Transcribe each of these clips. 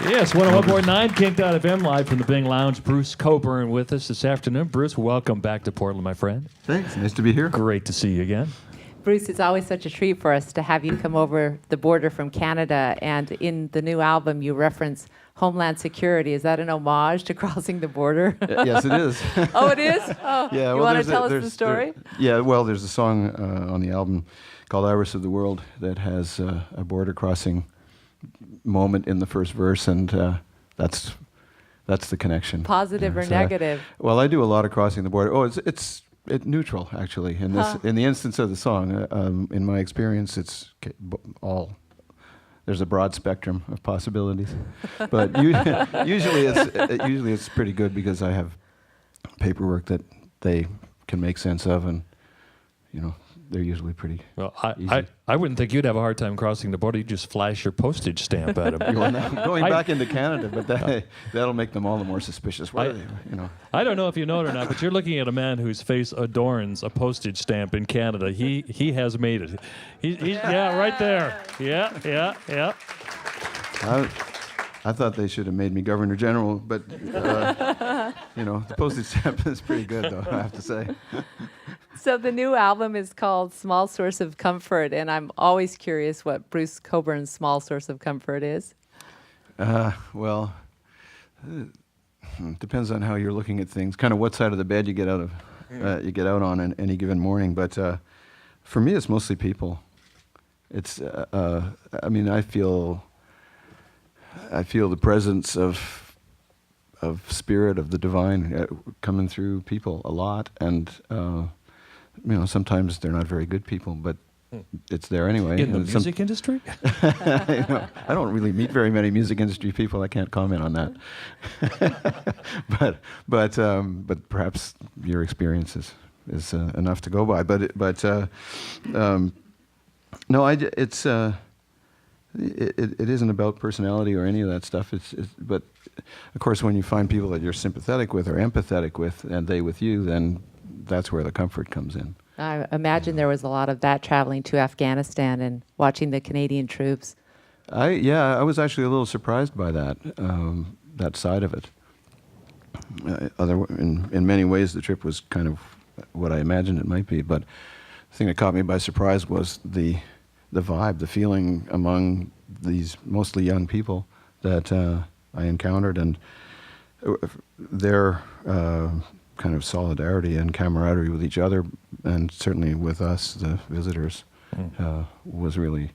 Yes, 101.9 KINK FM, live from the Bing Lounge. Bruce Cockburn with us this afternoon. Bruce, welcome back to Portland, my friend. Thanks. Nice to be here. Great to see you again. Bruce, it's always such a treat for us to have you come over the border from Canada. And in the new album, you reference Homeland Security. Is that an homage to crossing the border? Yes, it is. Oh, it is? Oh, Yeah. you want to tell us the story? There's a song on the album called Iris of the World that has a border crossing moment in the first verse, and that's the connection. Positive or negative? Well, I do a lot of crossing the border. Oh, it's neutral, actually. In the instance of the song, in my experience, it's all. There's a broad spectrum of possibilities, but usually it's pretty good because I have paperwork that they can make sense of, and they're usually pretty easy. I wouldn't think you'd have a hard time crossing the border. You just flash your postage stamp at them. Going back into Canada, but that'll make them all the more suspicious. I don't know if you know it or not, but you're looking at a man whose face adorns a postage stamp in Canada. He has made it. Yeah, right there. Yeah. I thought they should have made me Governor General, but the postage stamp is pretty good, though, I have to say. So the new album is called Small Source of Comfort, and I'm always curious what Bruce Cockburn's small source of comfort is. Well, it depends on how you're looking at things, kind of what side of the bed you get out on in any given morning. But for me, it's mostly people. It's, I feel the presence of spirit of the divine coming through people a lot, and sometimes they're not very good people, but it's there anyway. In the music industry? I don't really meet very many music industry people. I can't comment on that. but perhaps your experience is enough to go by. It isn't about personality or any of that stuff. But of course, when you find people that you're sympathetic with or empathetic with, and they with you, then that's where the comfort comes in. I imagine there was a lot of that traveling to Afghanistan and watching the Canadian troops. I was actually a little surprised by that side of it. In many ways, the trip was kind of what I imagined it might be, but the thing that caught me by surprise was the vibe, the feeling among these mostly young people that I encountered, and their kind of solidarity and camaraderie with each other, and certainly with us, the visitors, was really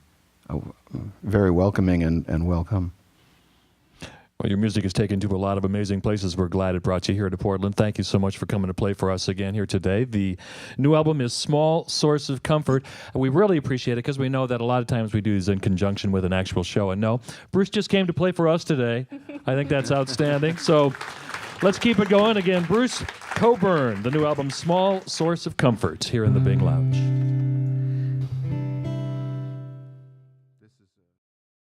very welcoming and welcome. Well, your music is taken to a lot of amazing places. We're glad it brought you here to Portland. Thank you so much for coming to play for us again here today. The new album is Small Source of Comfort. We really appreciate it because we know that a lot of times we do these in conjunction with an actual show. And no, Bruce just came to play for us today. I think that's outstanding. So let's keep it going. Again, Bruce Cockburn, the new album Small Source of Comfort here in the Bing Lounge.